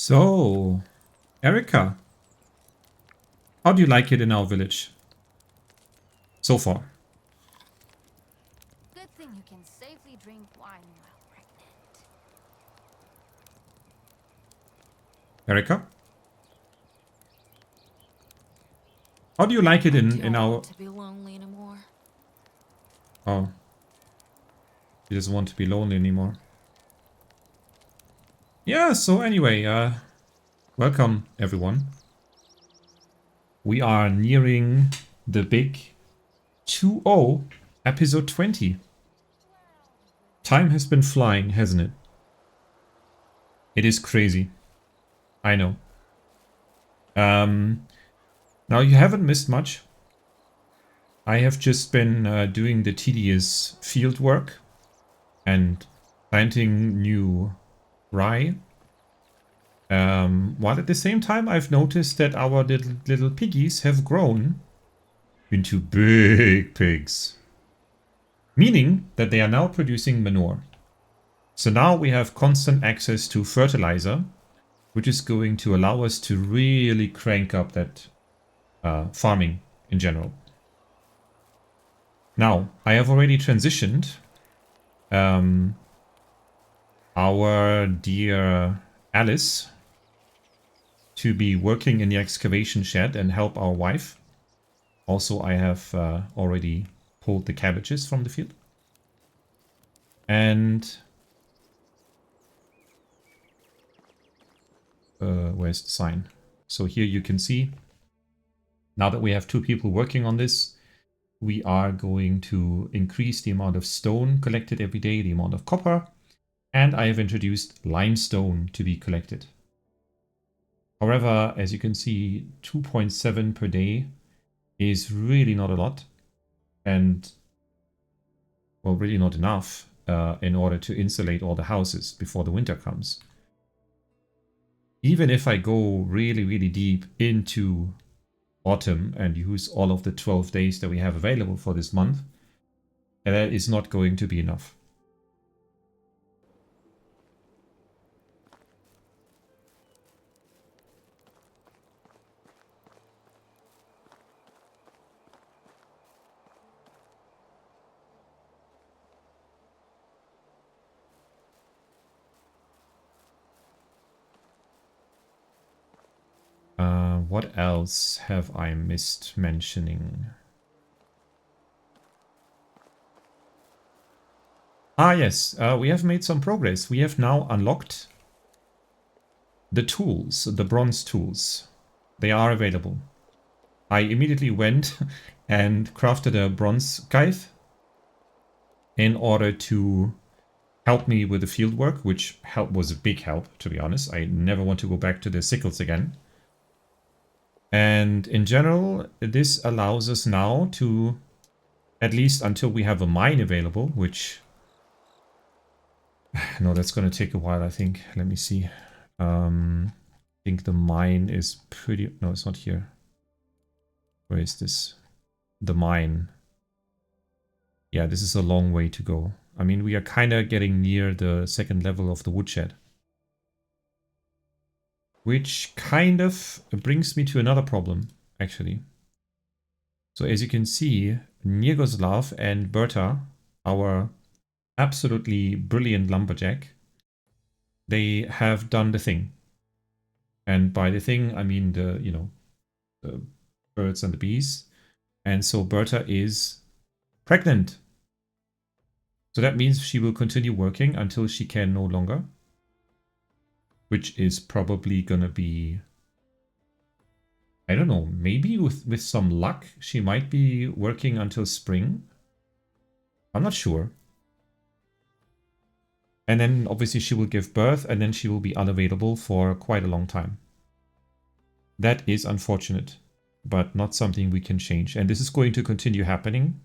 So, Erica, how do you like it in our village so far? Good thing you can safely drink wine while pregnant. Erica, how do you like it I in don't our... want to be lonely anymore. Oh, he doesn't want to be lonely anymore. Yeah, so anyway, welcome everyone. We are nearing the big 2-0 episode 20. Time has been flying, hasn't it? It is crazy. I know. Now you haven't missed much. I have just been doing the tedious field work and planting new rye. While at the same time I've noticed that our little piggies have grown into big pigs. Meaning that they are now producing manure. So now we have constant access to fertilizer, which is going to allow us to really crank up that farming in general. Now, I have already transitioned our dear Alice to be working in the excavation shed and help our wife. Also, I have already pulled the cabbages from the field. And where's the sign? So here you can see, now that we have 2 people working on this, we are going to increase the amount of stone collected every day, the amount of copper, and I have introduced limestone to be collected. However, as you can see, 2.7 per day is really not a lot, and, well, really not enough in order to insulate all the houses before the winter comes. Even if I go really, really deep into autumn and use all of the 12 days that we have available for this month, that is not going to be enough. What else have I missed mentioning? Ah, yes, we have made some progress. We have now unlocked the tools, the bronze tools. They are available. I immediately went and crafted a bronze scythe in order to help me with the field work, which was a big help, to be honest. I never want to go back to the sickles again. And in general, this allows us now to, at least until we have a mine available, which... No, that's going to take a while, I think. Let me see. I think the mine is pretty... No, it's not here. Where is this? The mine. Yeah, this is a long way to go. I mean, we are kind of getting near the 2nd level of the woodshed. Which kind of brings me to another problem, actually. So as you can see, Nirgoslav and Berta, our absolutely brilliant lumberjack, they have done the thing. And by the thing, I mean the, the birds and the bees. And so Berta is pregnant. So that means she will continue working until she can no longer. Which is probably gonna be... I don't know, maybe with some luck, she might be working until spring. I'm not sure. And then obviously she will give birth and then she will be unavailable for quite a long time. That is unfortunate, but not something we can change. And this is going to continue happening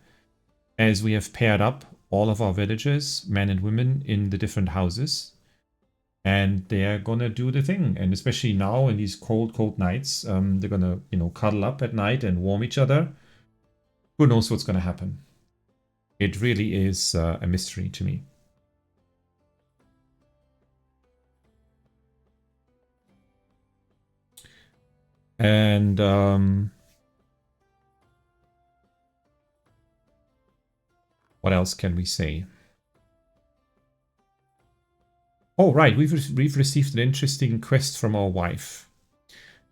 as we have paired up all of our villagers, men and women, in the different houses. And they're gonna do the thing. And especially now in these cold, cold nights, they're gonna, cuddle up at night and warm each other. Who knows what's gonna happen? It really is a mystery to me. And what else can we say? Oh, right. We've received an interesting quest from our wife.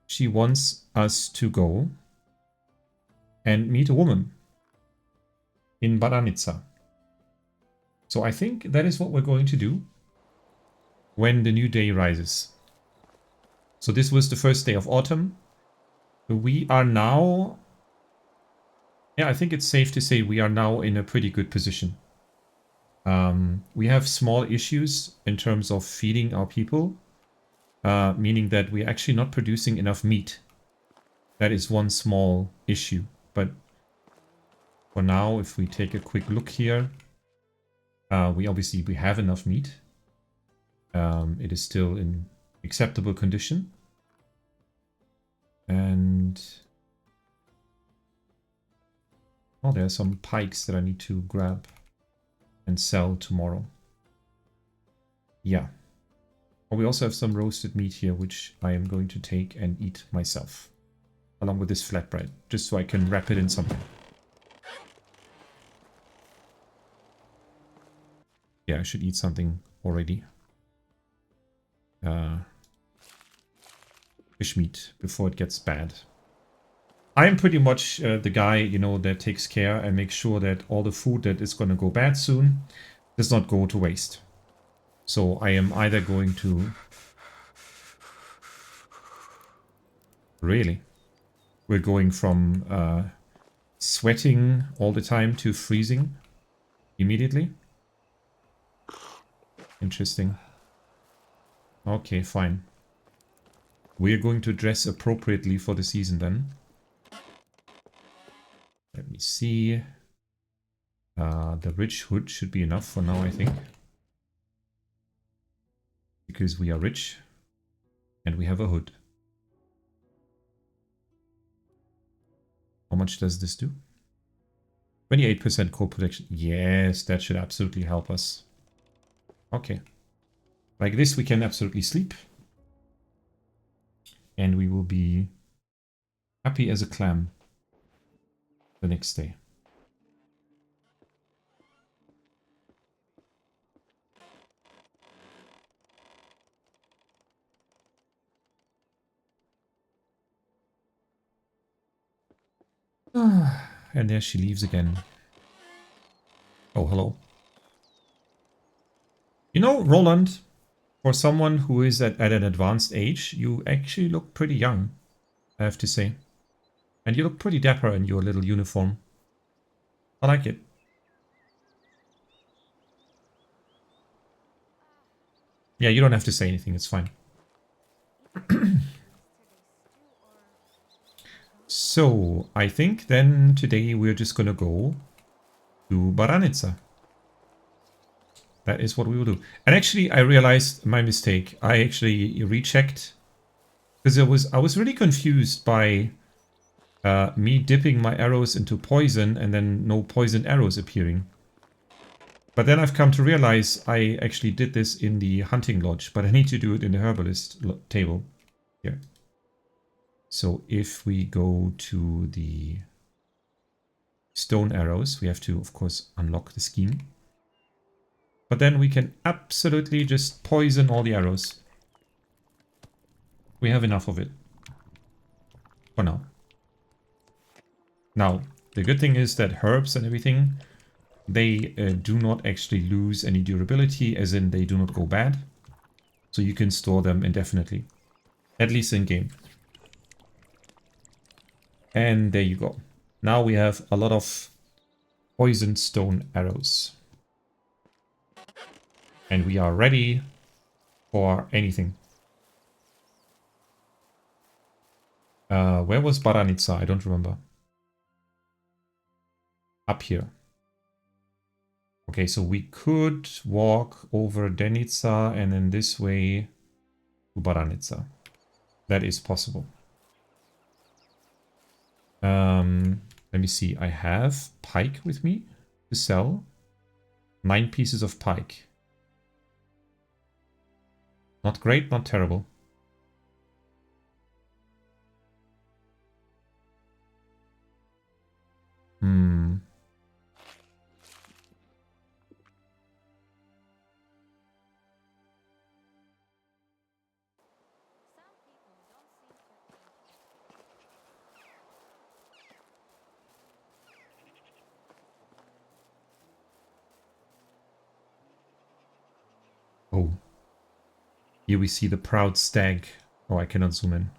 She wants us to go and meet a woman in Baranica. So I think that is what we're going to do when the new day rises. So this was the first day of autumn. We are now... Yeah, I think it's safe to say we are now in a pretty good position. We have small issues in terms of feeding our people, meaning that we're actually not producing enough meat. That is one small issue. But for now, if we take a quick look here, we have enough meat. It is still in acceptable condition. And... oh, there are some pikes that I need to grab and sell tomorrow. Yeah. Oh, we also have some roasted meat here, which I am going to take and eat myself. Along with this flatbread, just so I can wrap it in something. Yeah, I should eat something already. Fish meat before it gets bad. I am pretty much the guy, you know, that takes care and makes sure that all the food that is going to go bad soon does not go to waste. So I am either going to... Really? We're going from sweating all the time to freezing immediately? Interesting. Okay, fine. We're going to dress appropriately for the season then. Let me see. The rich hood should be enough for now, I think. Because we are rich. And we have a hood. How much does this do? 28% core protection. Yes, that should absolutely help us. Okay. Like this, we can absolutely sleep. And we will be happy as a clam the next day. And there she leaves again. Oh, hello. You know, Roland, for someone who is at an advanced age, you actually look pretty young, I have to say. And you look pretty dapper in your little uniform. I like it. Yeah, you don't have to say anything, it's fine. So, I think then today we're just gonna go to Baranica. That is what we will do. And actually, I realized my mistake. I actually rechecked because I was really confused by me dipping my arrows into poison and then no poison arrows appearing. But then I've come to realize I actually did this in the hunting lodge, but I need to do it in the herbalist table here. So if we go to the stone arrows, we have to, of course, unlock the scheme. But then we can absolutely just poison all the arrows. We have enough of it. For now. Now, the good thing is that herbs and everything, they do not actually lose any durability, as in they do not go bad. So you can store them indefinitely. At least in game. And there you go. Now we have a lot of poisoned stone arrows. And we are ready for anything. Where was Baranica? I don't remember. Up here. Okay, so we could walk over Denica and then this way to Baranica. That is possible. Let me see. I have pike with me to sell. 9 pieces of pike. Not great, not terrible. Oh. Here we see the proud stag. Oh, I cannot zoom in.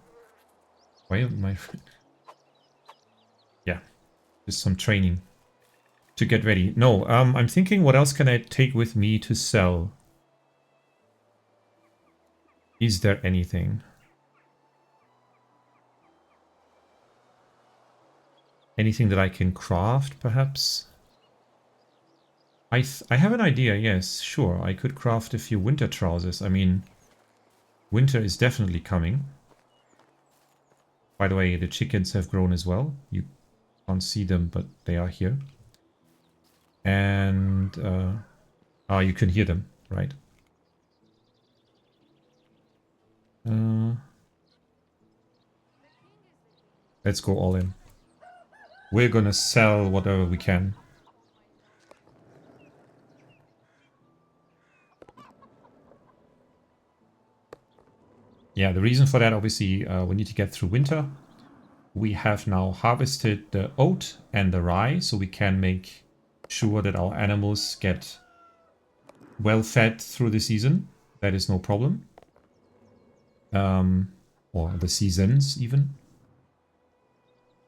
Why am I... Yeah. Just some training. To get ready. No, I'm thinking what else can I take with me to sell? Is there anything? Anything that I can craft, perhaps? I have an idea, yes, sure. I could craft a few winter trousers. I mean, winter is definitely coming. By the way, the chickens have grown as well. You can't see them, but they are here. And, you can hear them, right? Let's go all in. We're gonna sell whatever we can. Yeah, the reason for that, obviously, we need to get through winter. We have now harvested the oat and the rye, so we can make sure that our animals get well fed through the season. That is no problem. Or the seasons, even.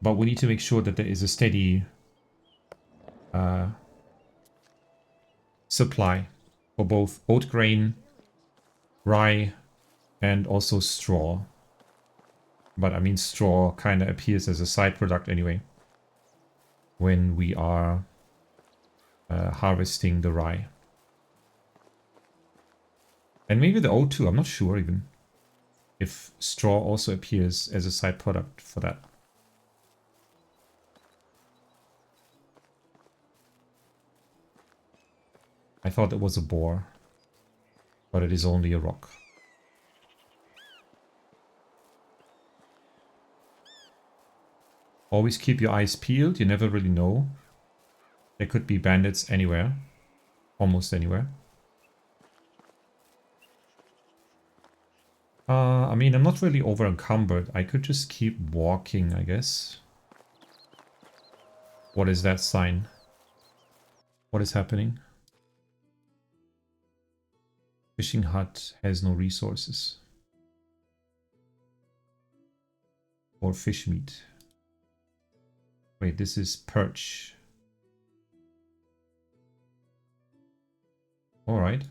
But we need to make sure that there is a steady supply for both oat grain, rye, and also straw. But I mean, straw kind of appears as a side product anyway when we are harvesting the rye. And maybe the oat too, I'm not sure even. If straw also appears as a side product for that. I thought it was a boar, but it is only a rock. Always keep your eyes peeled, you never really know. There could be bandits anywhere, almost anywhere. I mean, I'm not really over encumbered. I could just keep walking, I guess. What is that sign? What is happening? Fishing hut has no resources. Or fish meat. Wait, this is perch. Alright.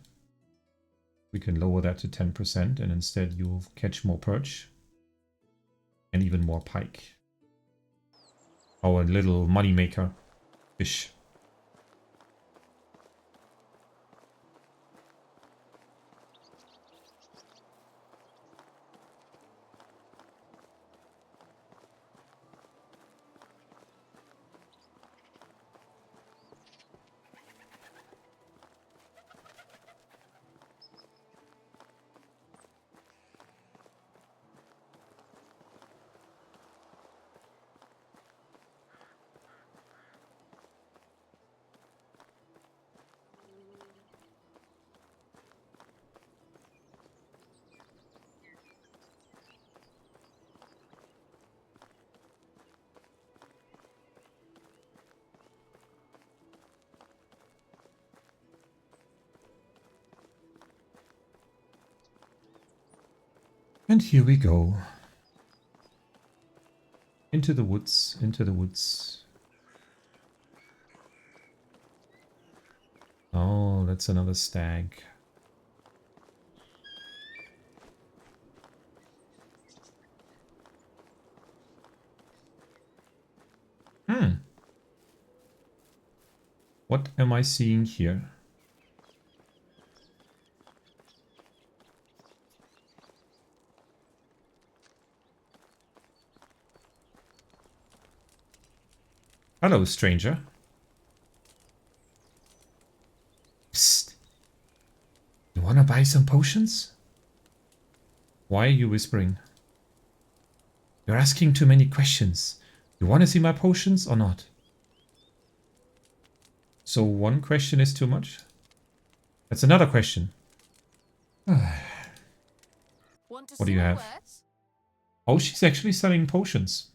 We can lower that to 10% and instead you'll catch more perch. And even more pike. Our little moneymaker fish. And here we go. Into the woods, into the woods. Oh, that's another stag. What am I seeing here? Hello, stranger. Psst. You wanna buy some potions? Why are you whispering? You're asking too many questions. You wanna see my potions or not? So one question is too much? That's another question. Want to What do see you my have? wares? Oh, she's actually selling potions.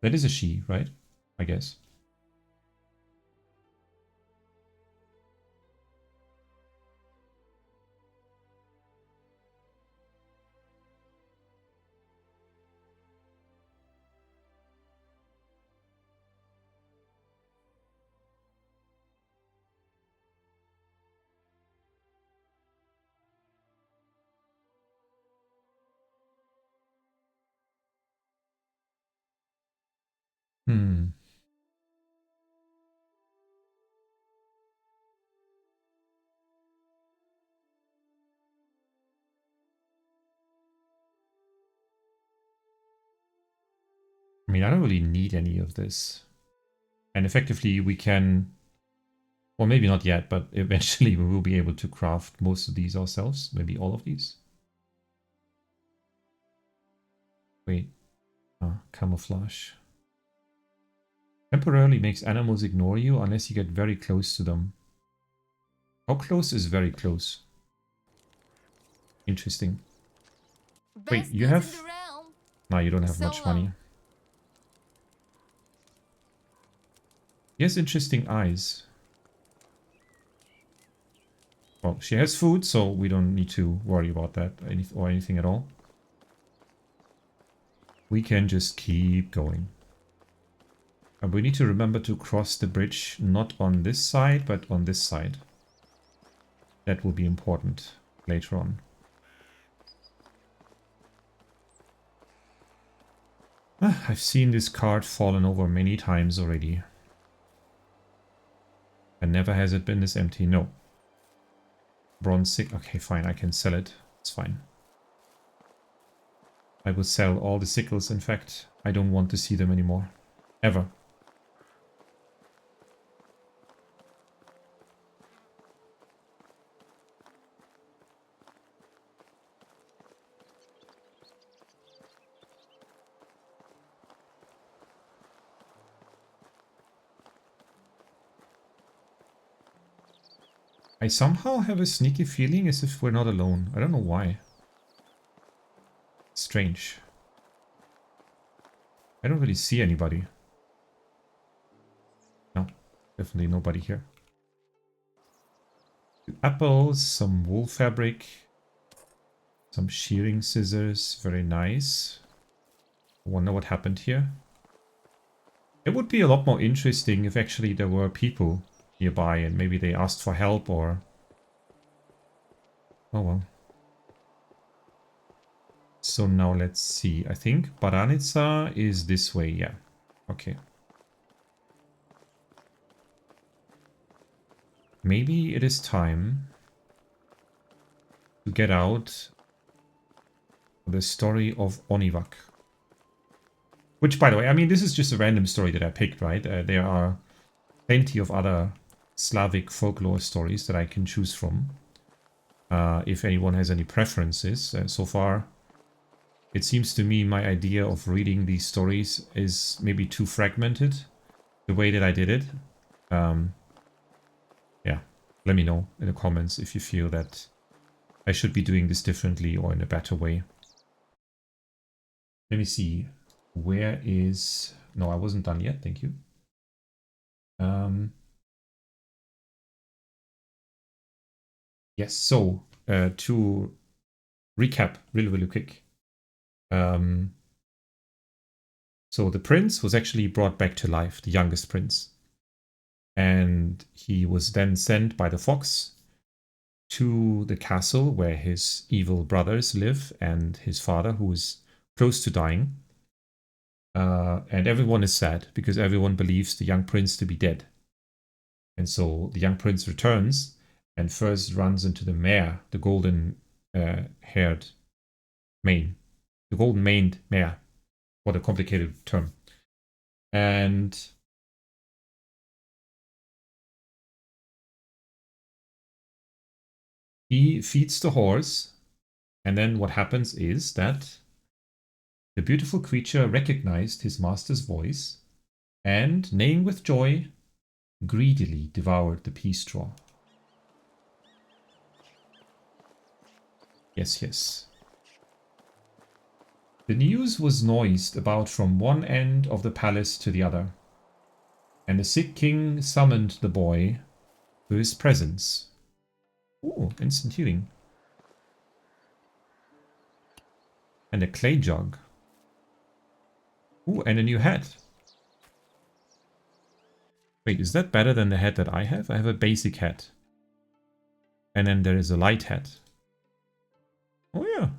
That is a she, right? I guess. . Hmm. I mean, I don't really need any of this. And effectively, we can... Well, maybe not yet, but eventually we will be able to craft most of these ourselves. Maybe all of these. Wait. Camouflage. Temporarily makes animals ignore you unless you get very close to them. How close is very close? Interesting. Wait, Best you goods in have... the realm. No, you don't have So much money. He has interesting eyes. Well, she has food, so we don't need to worry about that or anything at all. We can just keep going. And we need to remember to cross the bridge not on this side, but on this side. That will be important later on. I've seen this card fallen over many times already. And never has it been this empty. No. Bronze sick. Okay, fine. I can sell it. It's fine. I will sell all the sickles, in fact. I don't want to see them anymore. Ever. I somehow have a sneaky feeling as if we're not alone. I don't know why. Strange. I don't really see anybody. No, definitely nobody here. Apples, some wool fabric, some shearing scissors. Very nice. I wonder what happened here. It would be a lot more interesting if actually there were people nearby and maybe they asked for help or... Oh well. So now let's see. I think Baranica is this way, yeah. Okay. Maybe it is time to get out the story of Onivak. Which, by the way, I mean, this is just a random story that I picked, right? There are plenty of other Slavic folklore stories that I can choose from. If anyone has any preferences. So far, it seems to me my idea of reading these stories is maybe too fragmented. The way that I did it. Yeah, let me know in the comments if you feel that I should be doing this differently or in a better way. Let me see. Where is... No, I wasn't done yet. Thank you. Yes, so to recap really quick. So the prince was actually brought back to life, the youngest prince. And he was then sent by the fox to the castle where his evil brothers live and his father, who is close to dying. And everyone is sad because everyone believes the young prince to be dead. And so the young prince returns and first runs into the mare, the golden haired mane. The golden maned mare. What a complicated term. And he feeds the horse. And then what happens is that the beautiful creature recognized his master's voice and, neighing with joy, greedily devoured the pea straw. Yes, yes. The news was noised about from one end of the palace to the other, and the sick king summoned the boy to his presence. Ooh, instant healing. And a clay jug. Ooh, and a new hat. Wait, is that better than the hat that I have? I have a basic hat. And then there is a light hat. Oh yeah.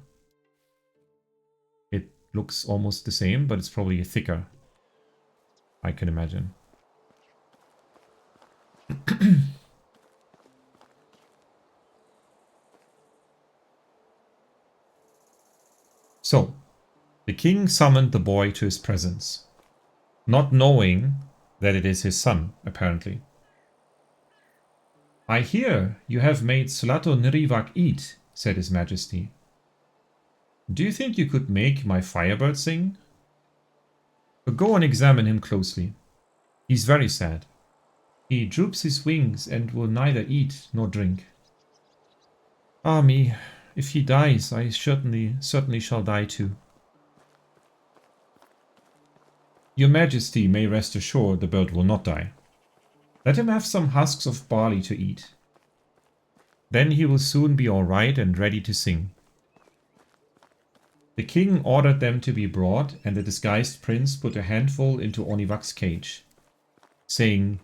It looks almost the same, but it's probably thicker. I can imagine. So, the king summoned the boy to his presence, not knowing that it is his son, apparently. I hear you have made Sulato Nirivak eat, said his majesty. Do you think you could make my firebird sing? But go and examine him closely. He's very sad. He droops his wings and will neither eat nor drink. Ah me, if he dies, I certainly shall die too. Your Majesty may rest assured the bird will not die. Let him have some husks of barley to eat. Then he will soon be all right and ready to sing. The king ordered them to be brought, and the disguised prince put a handful into Onivak's cage, saying,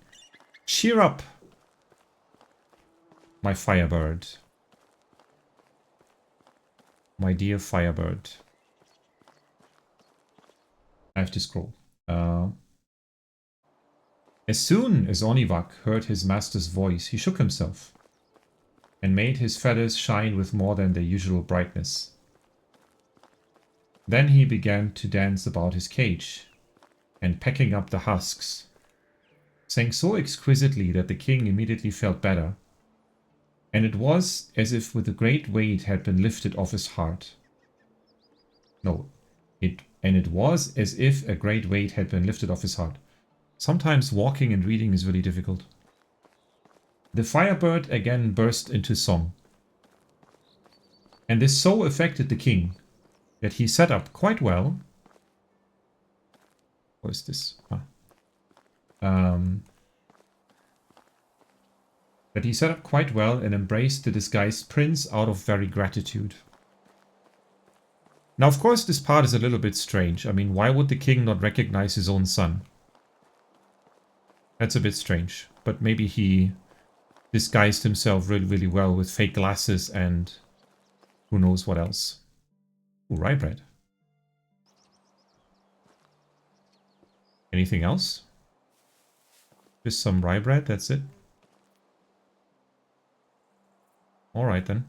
Cheer up, my firebird. My dear firebird. I have to scroll. As soon as Onivak heard his master's voice, he shook himself and made his feathers shine with more than their usual brightness. Then he began to dance about his cage and pecking up the husks, sang so exquisitely that the king immediately felt better, and it was as if with a great weight had been lifted off his heart. It was as if a great weight had been lifted off his heart. Sometimes walking and reading is really difficult. The firebird again burst into song, and this so affected the king that he sat up quite well. What is this? That he sat up quite well and embraced the disguised prince out of very gratitude. Now, of course, this part is a little bit strange. I mean, why would the king not recognize his own son? That's a bit strange. But maybe he disguised himself really, really well with fake glasses and who knows what else. Ooh, rye bread. Anything else? Just some rye bread, that's it. Alright then.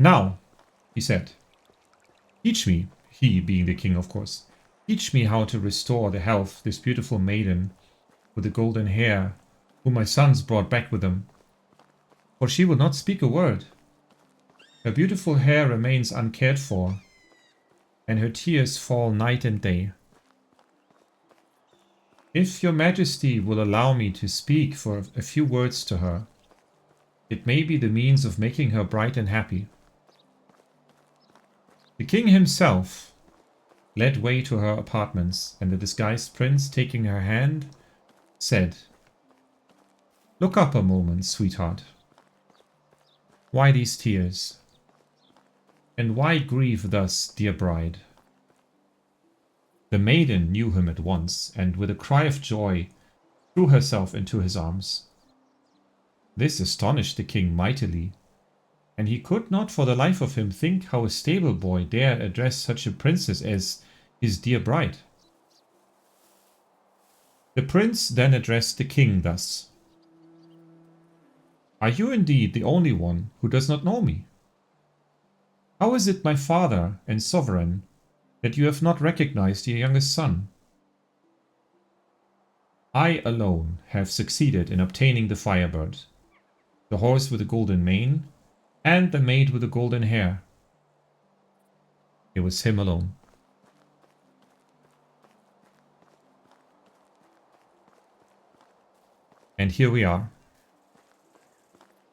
Now, he said, teach me, he being the king of course, teach me how to restore the health this beautiful maiden with the golden hair whom my sons brought back with them. For she will not speak a word. Her beautiful hair remains uncared for, and her tears fall night and day. If your majesty will allow me to speak for a few words to her, it may be the means of making her bright and happy. The king himself led way to her apartments, and the disguised prince, taking her hand, said, Look up a moment, sweetheart. Why these tears? And why grieve thus, dear bride? The maiden knew him at once, and with a cry of joy, threw herself into his arms. This astonished the king mightily, and he could not for the life of him think how a stable boy dare address such a princess as his dear bride. The prince then addressed the king thus. Are you indeed the only one who does not know me? How is it, my father and sovereign, that you have not recognized your youngest son? I alone have succeeded in obtaining the firebird, the horse with the golden mane, and the maid with the golden hair. It was him alone. And here we are.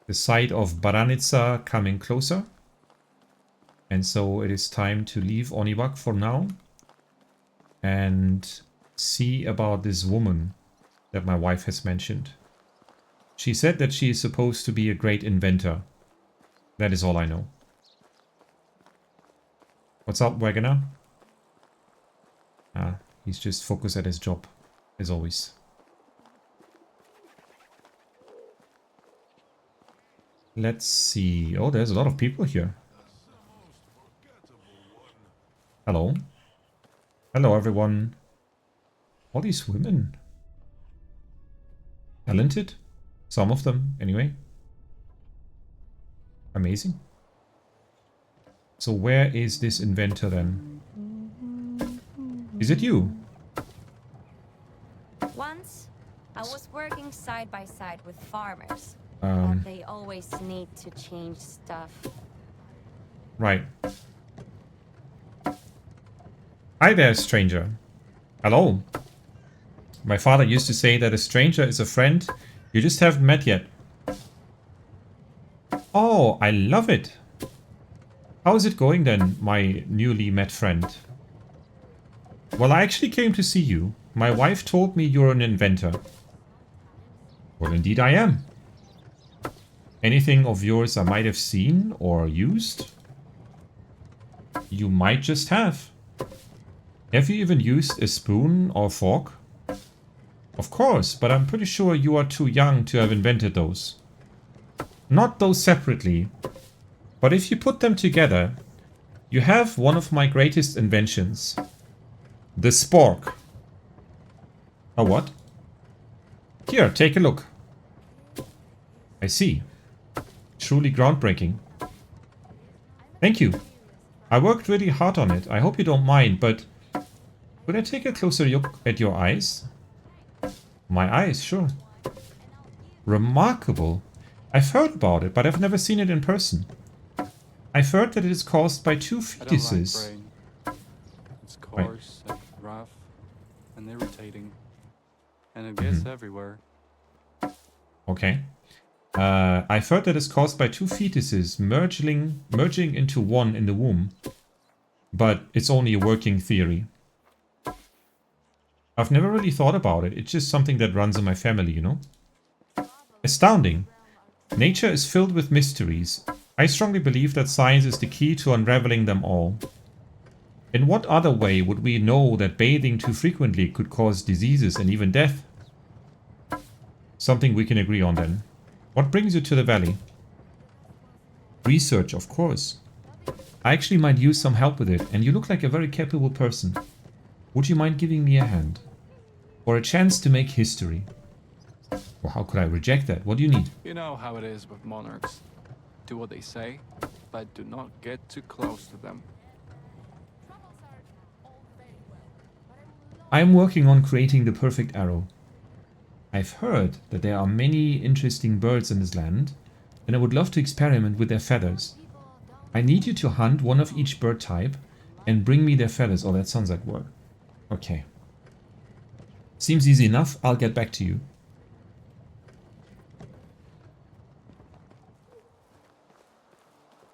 The sight of Baranica coming closer. And so it is time to leave Onivak for now and see about this woman that my wife has mentioned. She said that she is supposed to be a great inventor. That is all I know. What's up, Wagoner? He's just focused at his job, as always. Let's see. Oh, there's a lot of people here. Hello. Hello, everyone. All these women. Talented. Some of them, anyway. Amazing. So where is this inventor then? Is it you? Once, I was working side by side with farmers, Um, but they always need to change stuff. Right. Hi there, stranger. Hello. My father used to say that a stranger is a friend you just haven't met yet. Oh, I love it. How is it going then, my newly met friend? Well, I actually came to see you. My wife told me you're an inventor. Well, indeed I am. Anything of yours I might have seen or used? You might just have. Have you even used a spoon or fork? Of course, but I'm pretty sure you are too young to have invented those. Not those separately, but if you put them together, you have one of my greatest inventions. The spork. A what? Here, take a look. I see. Truly groundbreaking. Thank you. I worked really hard on it. I hope you don't mind, but could I take a closer look at your eyes? My eyes, sure. Remarkable. I've heard about it, but I've never seen it in person. I've heard that it is caused by two I don't like fetuses. brain. It's coarse and rough and irritating. And it gets everywhere. Okay. I've heard that it's caused by two fetuses merging into one in the womb. But it's only a working theory. I've never really thought about it. It's just something that runs in my family, you know? Astounding. Nature is filled with mysteries. I strongly believe that science is the key to unraveling them all. In what other way would we know that bathing too frequently could cause diseases and even death? Something we can agree on then. What brings you to the valley? Research, of course. I actually might use some help with it, and you look like a very capable person. Would you mind giving me a hand? Or a chance to make history? Well, how could I reject that? What do you need? You know how it is with monarchs. Do what they say, but do not get too close to them. I'm working on creating the perfect arrow. I've heard that there are many interesting birds in this land, and I would love to experiment with their feathers. I need you to hunt one of each bird type and bring me their feathers. Oh, that sounds like work. Okay. Seems easy enough. I'll get back to you.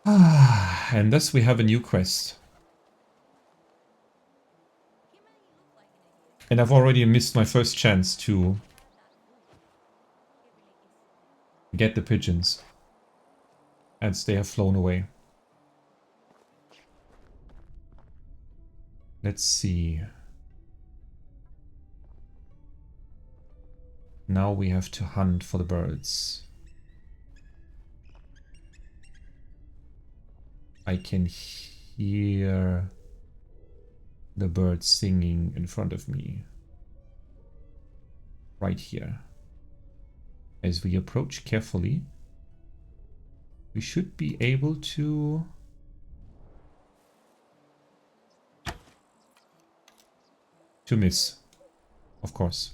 And thus we have a new quest. And I've already missed my first chance to get the pigeons. As they have flown away. Let's see. Now we have to hunt for the birds. I can hear the birds singing in front of me. Right here. As we approach carefully, we should be able to miss, of course.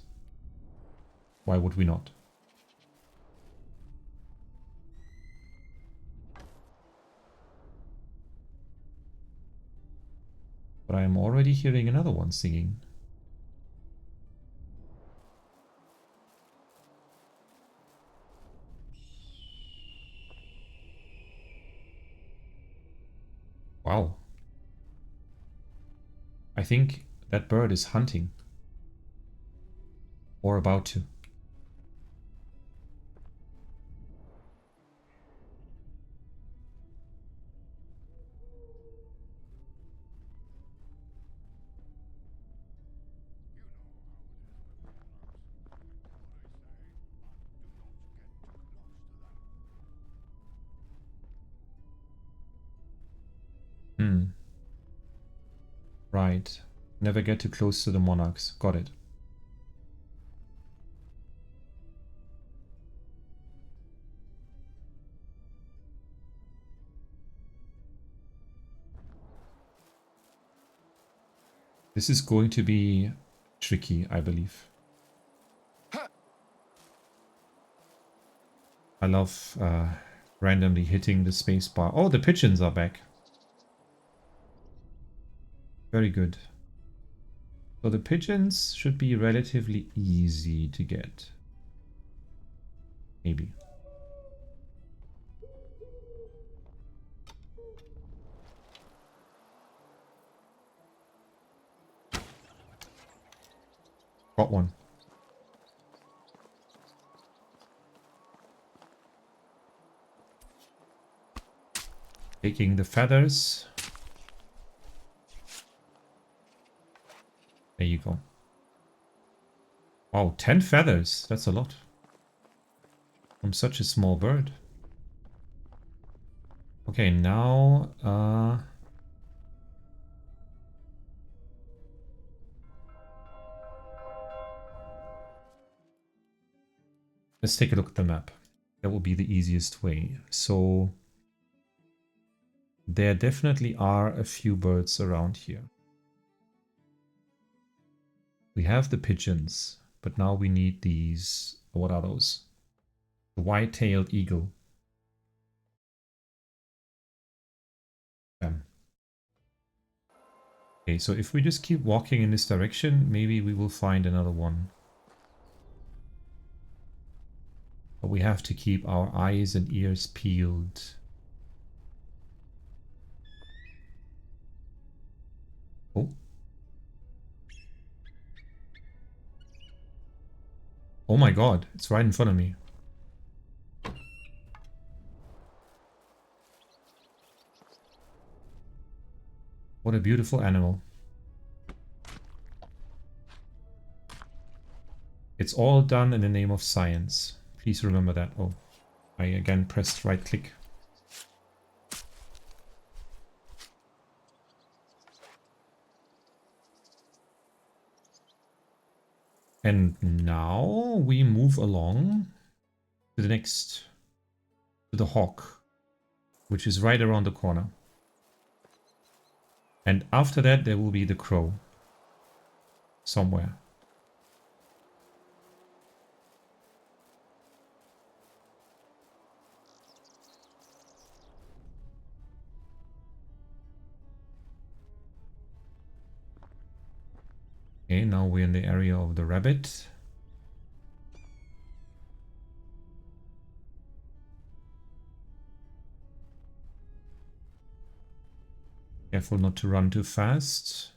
Why would we not? But I am already hearing another one singing. Wow. I think that bird is hunting. Or about to. Right. Never get too close to the monarchs. Got it. This is going to be tricky, I believe. I love randomly hitting the spacebar. Oh, the pigeons are back. Very good. So the pigeons should be relatively easy to get. Maybe. Got one. Taking the feathers. There you go. Wow, 10 feathers. That's a lot. From such a small bird. Okay, now... let's take a look at the map. That will be the easiest way. So... there definitely are a few birds around here. We have the pigeons, but now we need these... what are those? The white-tailed eagle. Okay, so if we just keep walking in this direction, maybe we will find another one. But we have to keep our eyes and ears peeled. Oh. Oh my god, it's right in front of me. What a beautiful animal. It's all done in the name of science. Please remember that. Oh, I again pressed right click. And now we move along to the next, to the hawk, which is right around the corner. And after that there will be the crow. Somewhere. Okay, now we're in the area of the rabbit. Careful not to run too fast.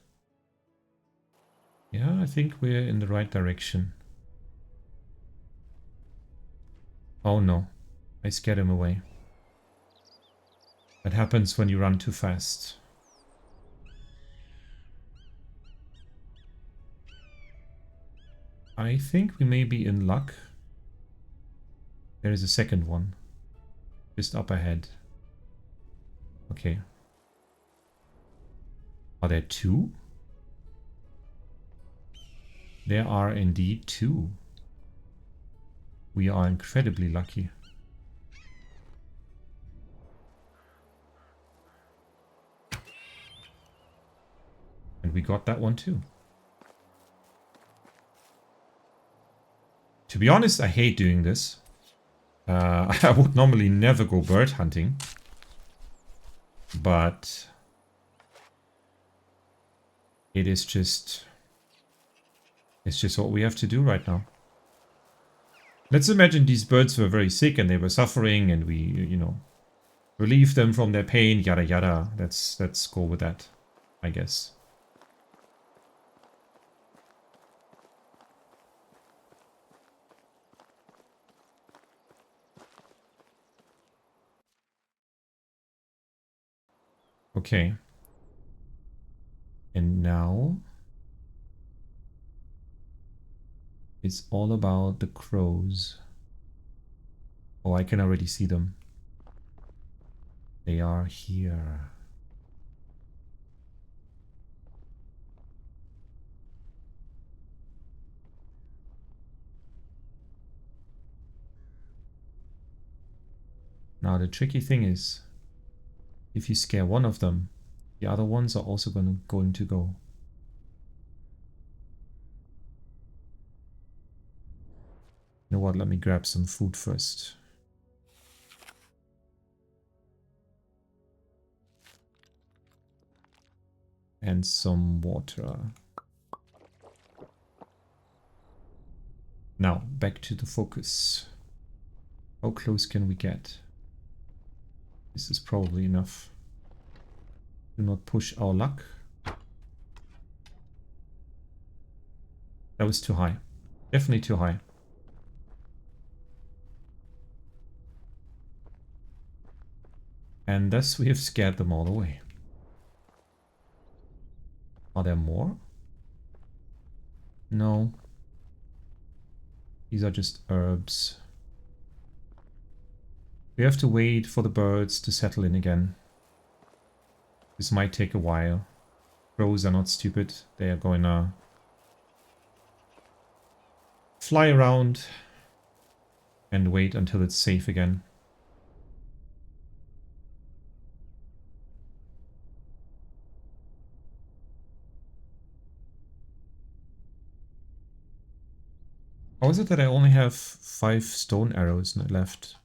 Yeah, I think we're in the right direction. Oh no, I scared him away. That happens when you run too fast. I think we may be in luck. There is a second one. Just up ahead. Okay. Are there two? There are indeed two. We are incredibly lucky. And we got that one too. To be honest, I hate doing this. I would normally never go bird hunting. But it is just... it's just what we have to do right now. Let's imagine these birds were very sick and they were suffering and we, you know, relieve them from their pain, yada yada. Let's go with that, I guess. Okay. And now it's all about the crows. Oh, I can already see them. They are here. Now the tricky thing is, if you scare one of them, the other ones are also going to go. You know what, let me grab some food first. And some water. Now, back to the focus. How close can we get? This is probably enough. Do not push our luck. That was too high. Definitely too high. And thus we have scared them all away. Are there more? No. These are just herbs. We have to wait for the birds to settle in again. This might take a while. Crows are not stupid. They are going to fly around and wait until it's safe again. How is it that I only have 5 stone arrows left?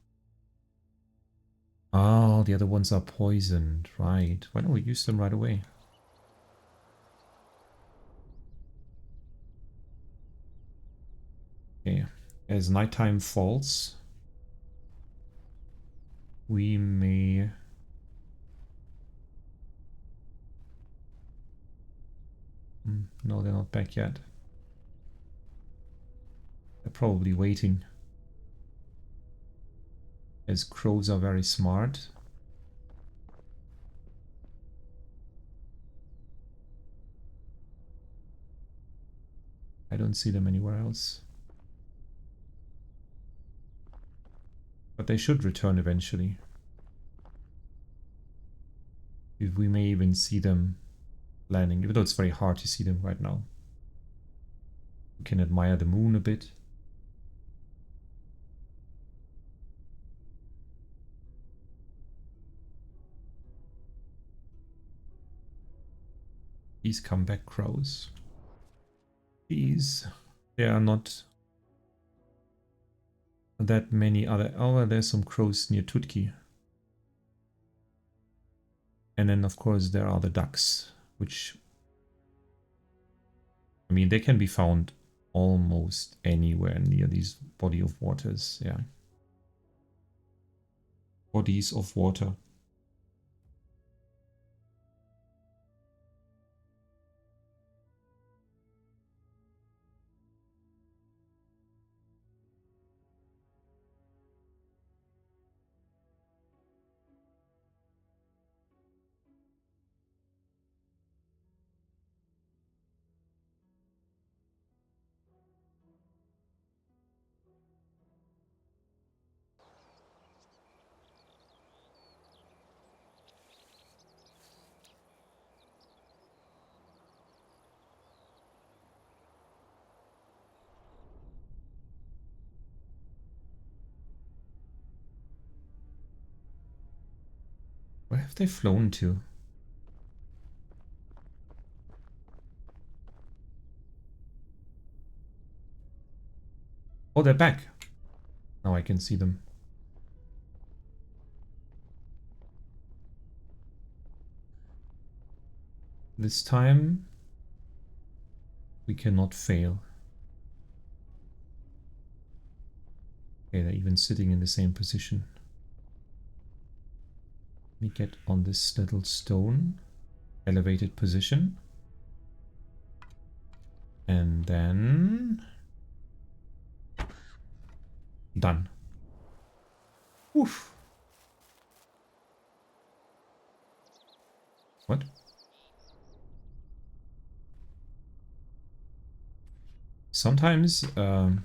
Oh, the other ones are poisoned. Right. Why don't we use them right away? Okay. As nighttime falls, we may... No, they're not back yet. They're probably waiting. As crows are very smart. I don't see them anywhere else. But they should return eventually. If we may even see them landing, even though it's very hard to see them right now. We can admire the moon a bit. These comeback crows. These, there are not that many other... Oh, there's some crows near Tutki. And then, of course, there are the ducks, which... I mean, they can be found almost anywhere near these body of waters, yeah. Bodies of water. Where have they flown to? Oh, they're back. Now I can see them. This time we cannot fail. Okay, they're even sitting in the same position. Let me get on this little stone, elevated position. And then... done. Oof. What? Sometimes the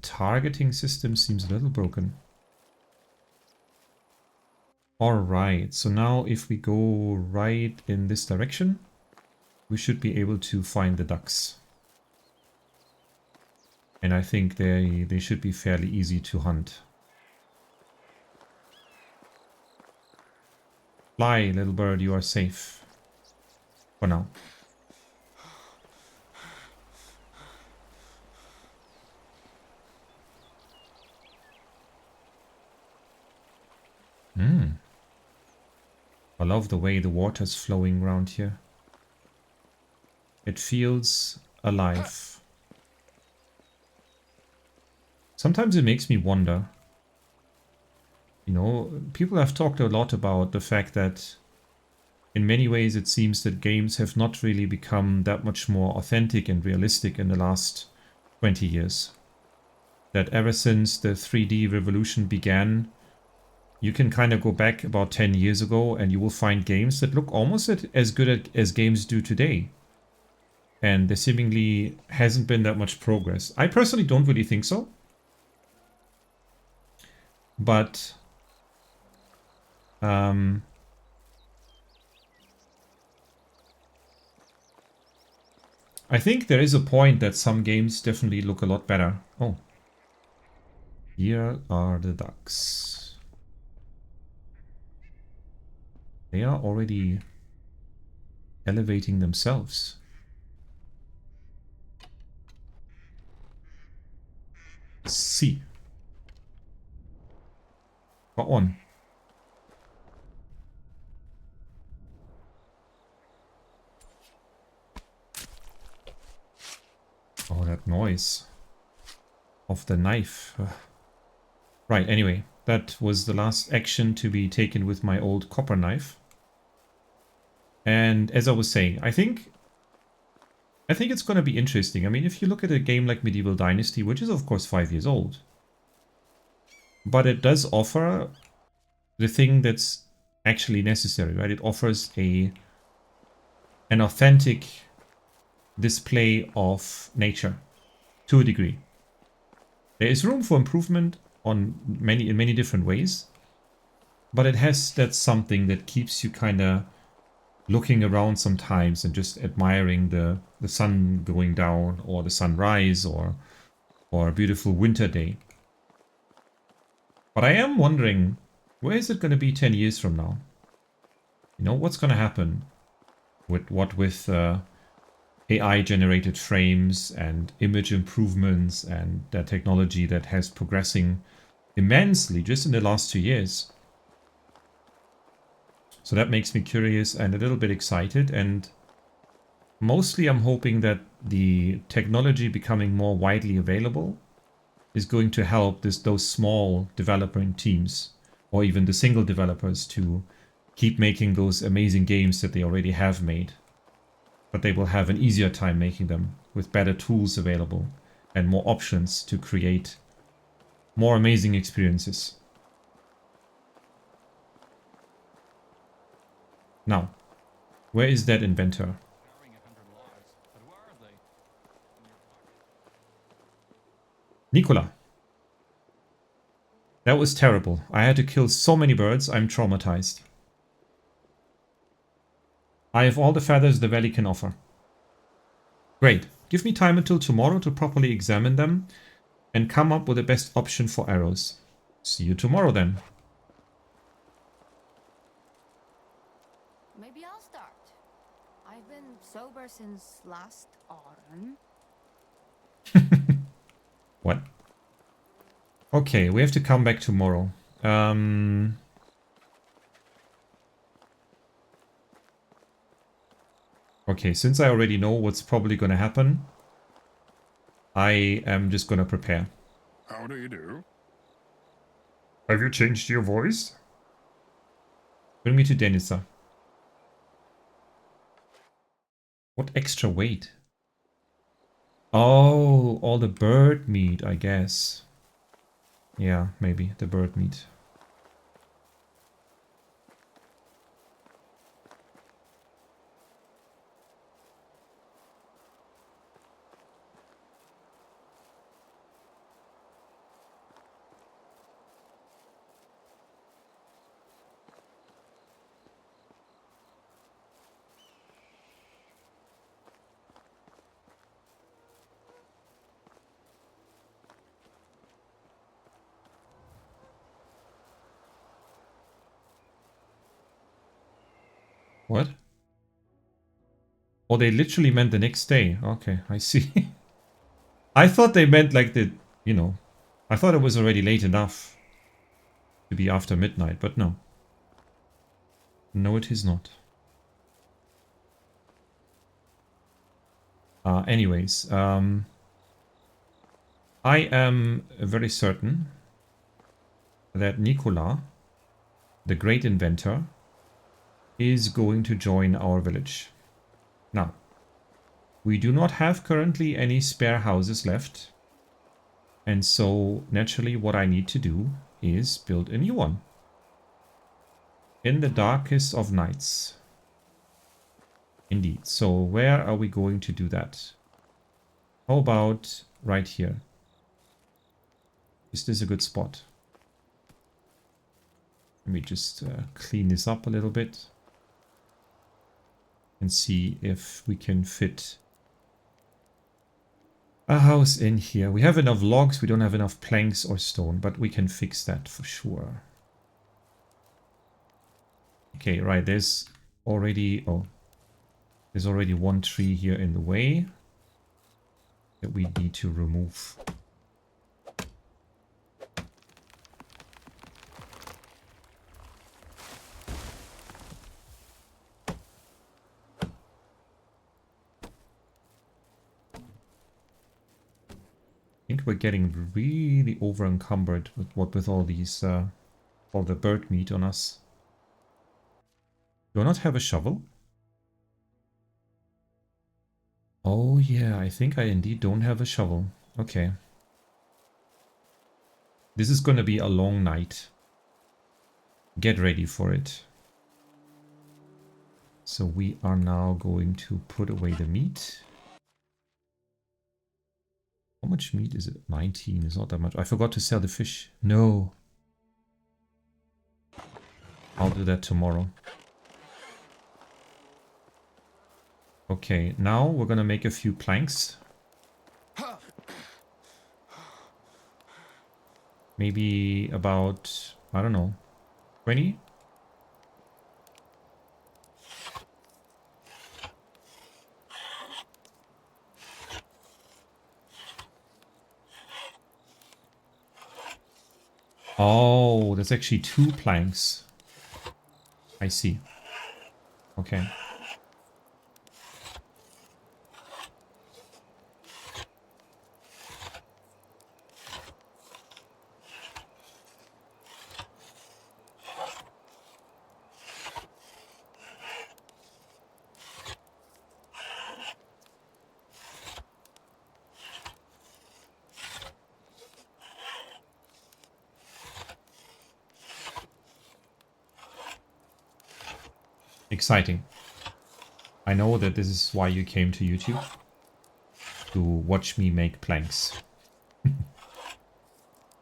targeting system seems a little broken. Alright, so now if we go right in this direction, we should be able to find the ducks. And I think they should be fairly easy to hunt. Fly, little bird, you are safe. For now. I love the way the water's flowing around here. It feels alive. Sometimes it makes me wonder. You know, people have talked a lot about the fact that in many ways it seems that games have not really become that much more authentic and realistic in the last 20 years. That ever since the 3D revolution began, you can kind of go back about 10 years ago and you will find games that look almost as good as games do today. And there seemingly hasn't been that much progress. I personally don't really think so. But I think there is a point that some games definitely look a lot better. Oh. Here are the ducks. They are already elevating themselves. See. Go on. Oh, that noise of the knife. Right, anyway, that was the last action to be taken with my old copper knife. And as I was saying, I think it's going to be interesting. I mean, if you look at a game like Medieval Dynasty, which is of course 5 years old, but it does offer the thing that's actually necessary, right? It offers an authentic display of nature to a degree. There is room for improvement in many different ways, but it has that something that keeps you kind of looking around sometimes and just admiring the sun going down or the sunrise or a beautiful winter day. But I am wondering, where is it going to be 10 years from now? You know, what's going to happen with AI generated frames and image improvements and that technology that has progressing immensely just in the last 2 years. So that makes me curious and a little bit excited, and mostly I'm hoping that the technology becoming more widely available is going to help those small developing teams or even the single developers to keep making those amazing games that they already have made. But they will have an easier time making them with better tools available and more options to create more amazing experiences. Now, where is that inventor? Nicola. That was terrible. I had to kill so many birds, I'm traumatized. I have all the feathers the valley can offer. Great. Give me time until tomorrow to properly examine them and come up with the best option for arrows. See you tomorrow then. Maybe I'll start. I've been sober since last autumn. What? Okay, we have to come back tomorrow. Okay, since I already know what's probably going to happen, I am just going to prepare. How do you do? Have you changed your voice? Bring me to Denisa. What extra weight? Oh, all the bird meat, I guess. Yeah, maybe the bird meat. What? Oh, they literally meant the next day. Okay, I see. I thought they meant like the, you know, I thought it was already late enough to be after midnight, but no. No, it is not. Anyways, I am very certain that Nicola, the great inventor, is going to join our village. Now, we do not have currently any spare houses left. And so, naturally, what I need to do is build a new one. In the darkest of nights. Indeed. So, where are we going to do that? How about right here? Is this a good spot? Let me just clean this up a little bit. And see if we can fit a house in here. We have enough logs, we don't have enough planks or stone, but we can fix that for sure. Okay, right, there's already one tree here in the way that we need to remove. I think we're getting really over encumbered with all these all the bird meat on us. Do I not have a shovel? Oh yeah, I think I indeed don't have a shovel. Okay. This is gonna be a long night. Get ready for it. So we are now going to put away the meat. How much meat is it? 19 is not that much. I forgot to sell the fish. No. I'll do that tomorrow. Okay, now we're gonna make a few planks. Maybe about, I don't know, 20? Oh, there's actually 2 planks. I see. Okay. Exciting. I know that this is why you came to YouTube. To watch me make planks.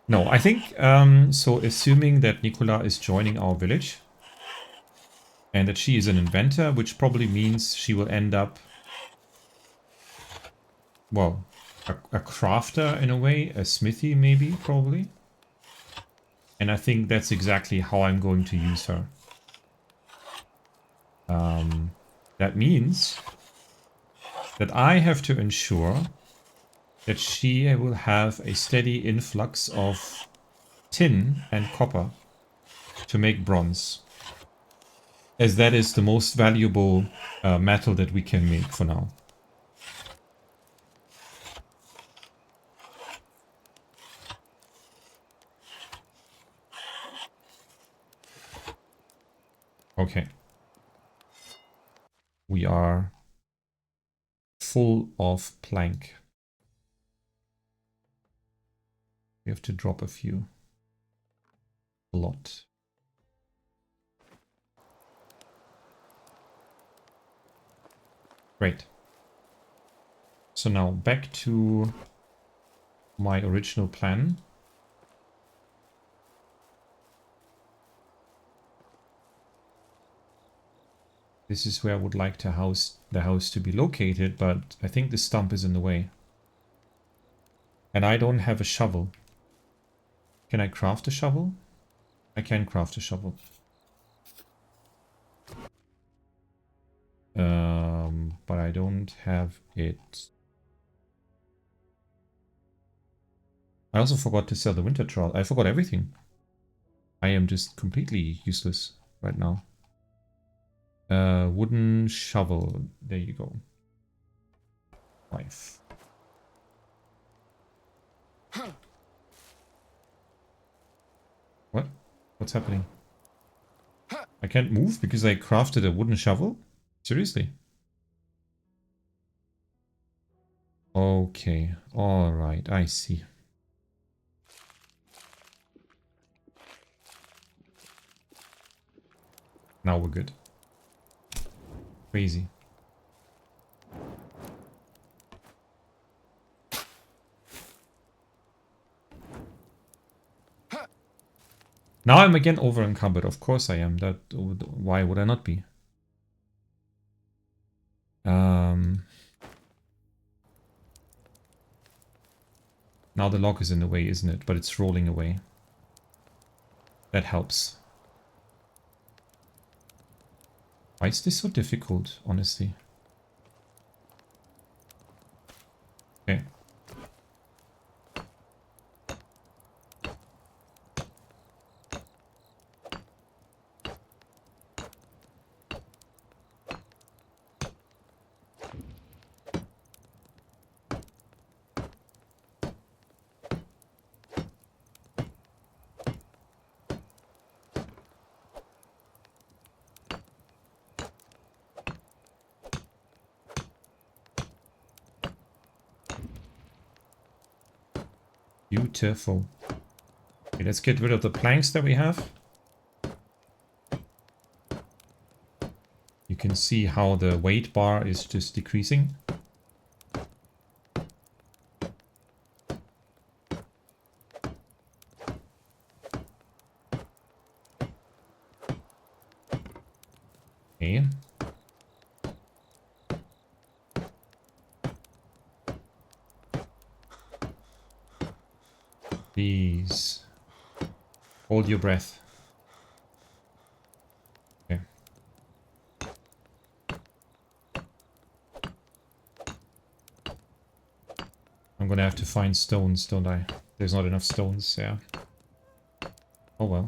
No, I think, so assuming that Nicola is joining our village, and that she is an inventor, which probably means she will end up, well, a crafter in a way, a smithy maybe, probably. And I think that's exactly how I'm going to use her. That means that I have to ensure that she will have a steady influx of tin and copper to make bronze. As that is the most valuable metal that we can make for now. Okay. We are full of plank. We have to drop a few. A lot. Great. So now back to my original plan. This is where I would like the house to be located, but I think the stump is in the way. And I don't have a shovel. Can I craft a shovel? I can craft a shovel. But I don't have it. I also forgot to sell the winter trowel. I forgot everything. I am just completely useless right now. Wooden shovel. There you go. 5. What? What's happening? I can't move because I crafted a wooden shovel? Seriously? Okay. Alright, I see. Now we're good. Crazy. Now I'm again over encumbered. Of course I am. Why would I not be? Now the log is in the way, isn't it? But it's rolling away. That helps. Why is this so difficult, honestly? Okay. Beautiful. Okay, let's get rid of the planks that we have. You can see how the weight bar is just decreasing. Okay. Please. Hold your breath. Okay. I'm gonna have to find stones, don't I? There's not enough stones, yeah. Oh well.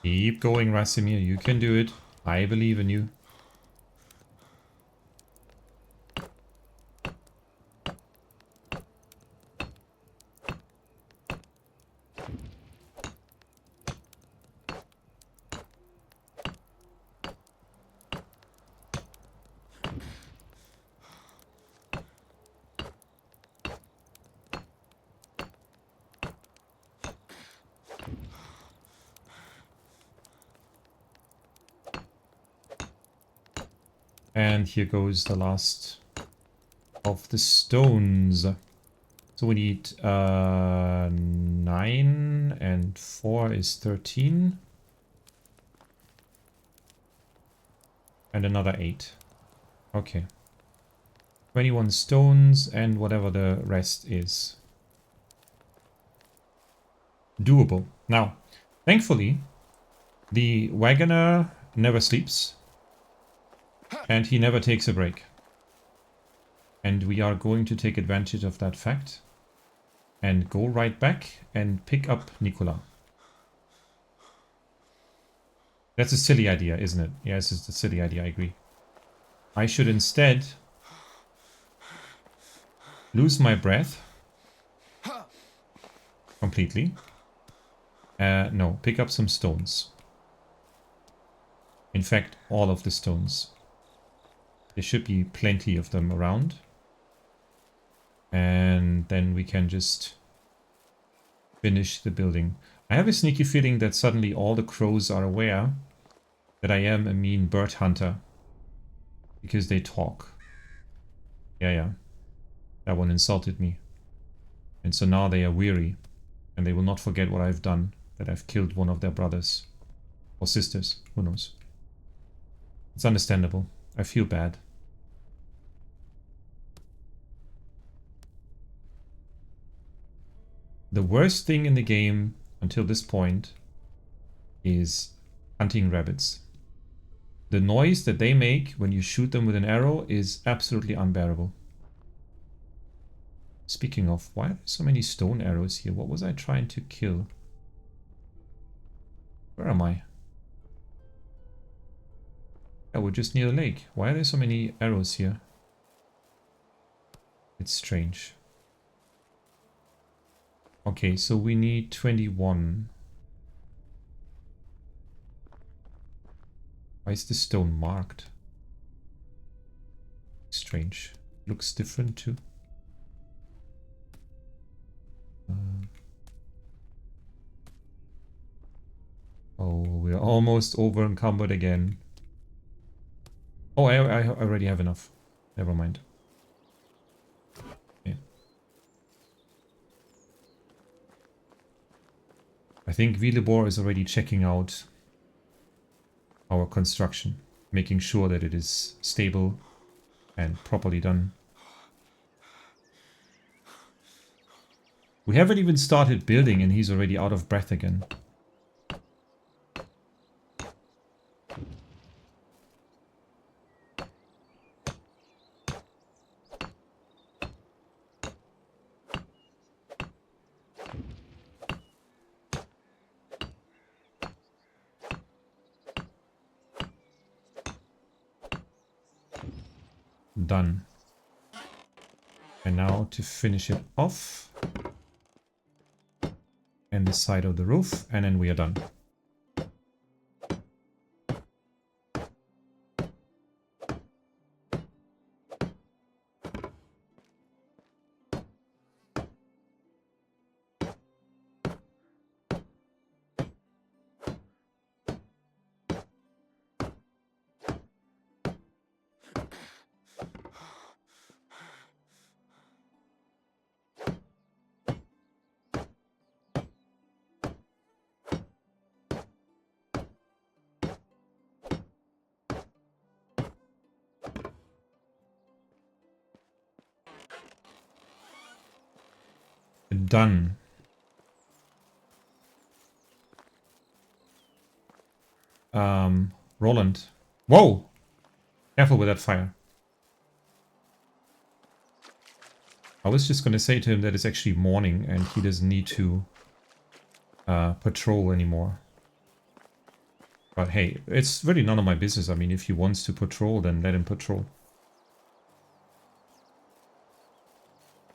Keep going, Racimir. You can do it. I believe in you. And here goes the last of the stones. So we need 9 and 4 is 13. And another 8. Okay. 21 stones and whatever the rest is. Doable. Now, thankfully, the wagoner never sleeps. And he never takes a break. And we are going to take advantage of that fact. And go right back and pick up Nicola. That's a silly idea, isn't it? Yes, it's a silly idea, I agree. I should instead lose my breath completely. No, pick up some stones. In fact, all of the stones. There should be plenty of them around. And then we can just finish the building. I have a sneaky feeling that suddenly all the crows are aware that I am a mean bird hunter. Because they talk. Yeah. That one insulted me. And so now they are weary. And they will not forget what I've done. That I've killed one of their brothers. Or sisters. Who knows. It's understandable. I feel bad. The worst thing in the game until this point is hunting rabbits. The noise that they make when you shoot them with an arrow is absolutely unbearable. Speaking of, why are there so many stone arrows here? What was I trying to kill? Where am I? Yeah, we're just near the lake. Why are there so many arrows here? It's strange. Okay, so we need 21. Why is the stone marked? Strange. Looks different too. Oh, we're almost over encumbered again. Oh, I already have enough. Never mind. Okay. I think Willebor is already checking out our construction, making sure that it is stable and properly done. We haven't even started building and he's already out of breath again. Done. And now to finish it off. And the side of the roof, and then we are done. Done. Roland. Whoa! Careful with that fire. I was just going to say to him that it's actually morning and he doesn't need to patrol anymore. But hey, it's really none of my business. I mean, if he wants to patrol, then let him patrol.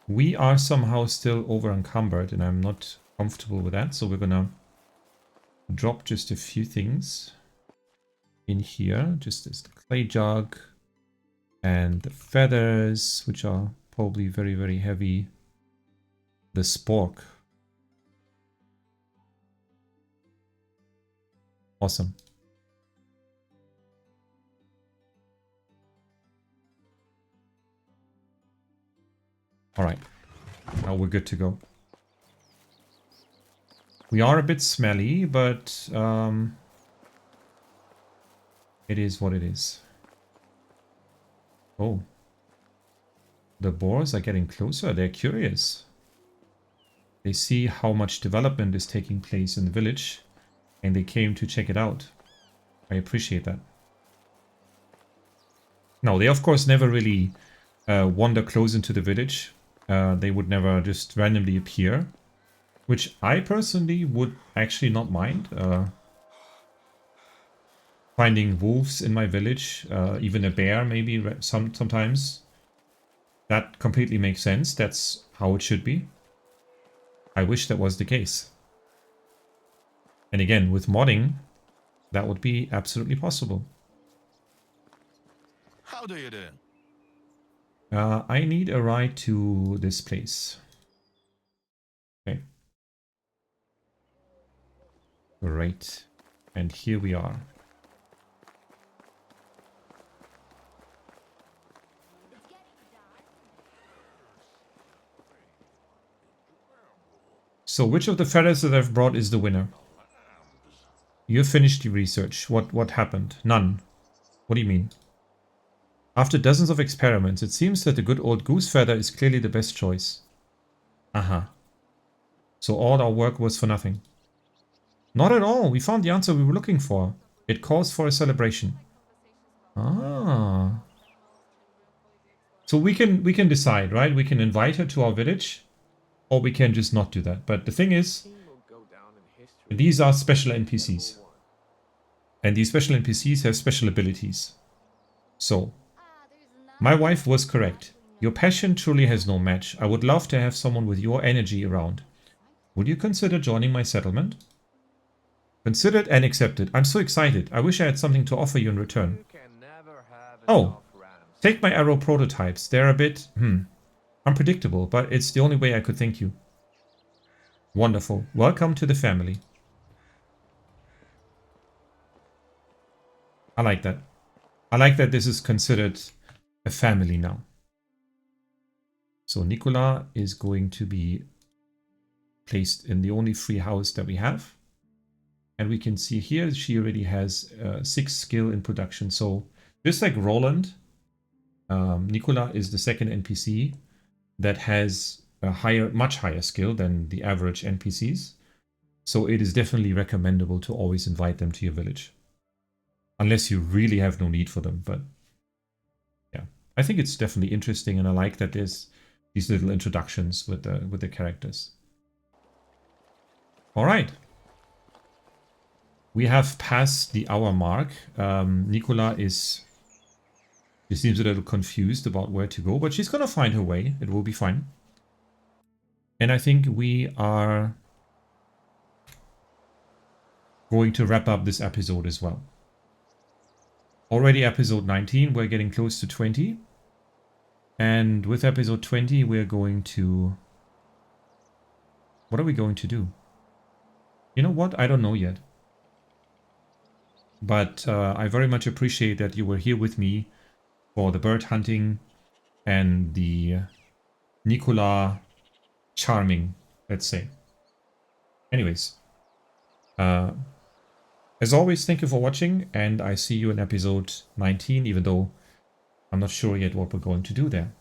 We are somehow still over encumbered and I'm not comfortable with that. So we're gonna drop just a few things in here. Just as the clay jug and the feathers, which are probably very, very heavy. The spork. Awesome. Alright, now we're good to go. We are a bit smelly, but it is what it is. Oh. The boars are getting closer, they're curious. They see how much development is taking place in the village, and they came to check it out. I appreciate that. No, they of course never really wander close into the village. They would never just randomly appear, which I personally would actually not mind. Finding wolves in my village, even a bear maybe sometimes. That completely makes sense. That's how it should be. I wish that was the case. And again, with modding, that would be absolutely possible. How do you do? I need a ride to this place. Okay. Great. And here we are. So which of the feathers that I've brought is the winner? You finished the research. What happened? None. What do you mean? After dozens of experiments, it seems that the good old goose feather is clearly the best choice. Aha. So all our work was for nothing. Not at all. We found the answer we were looking for. It calls for a celebration. Ah. So we can decide, right? We can invite her to our village, or we can just not do that. But the thing is, these are special NPCs. And these special NPCs have special abilities. So, my wife was correct. Your passion truly has no match. I would love to have someone with your energy around. Would you consider joining my settlement? Considered and accepted. I'm so excited. I wish I had something to offer you in return. Oh, take my arrow prototypes. They're a bit, unpredictable, but it's the only way I could thank you. Wonderful. Welcome to the family. I like that. I like that this is considered a family now. So Nicola is going to be placed in the only free house that we have. And we can see here she already has 6 skill in production. So just like Roland, Nicola is the second NPC that has a much higher skill than the average NPCs. So it is definitely recommendable to always invite them to your village. Unless you really have no need for them, but yeah. I think it's definitely interesting, and I like that there's these little introductions with the characters. Alright. We have passed the hour mark. Nicola she seems a little confused about where to go, but she's gonna find her way. It will be fine. And I think we are going to wrap up this episode as well. Already episode 19, we're getting close to 20. And with episode 20, we're going to... What are we going to do? You know what? I don't know yet. But I very much appreciate that you were here with me for the bird hunting and the Nicola charming, let's say. Anyways. As always, thank you for watching, and I see you in episode 19, even though I'm not sure yet what we're going to do there.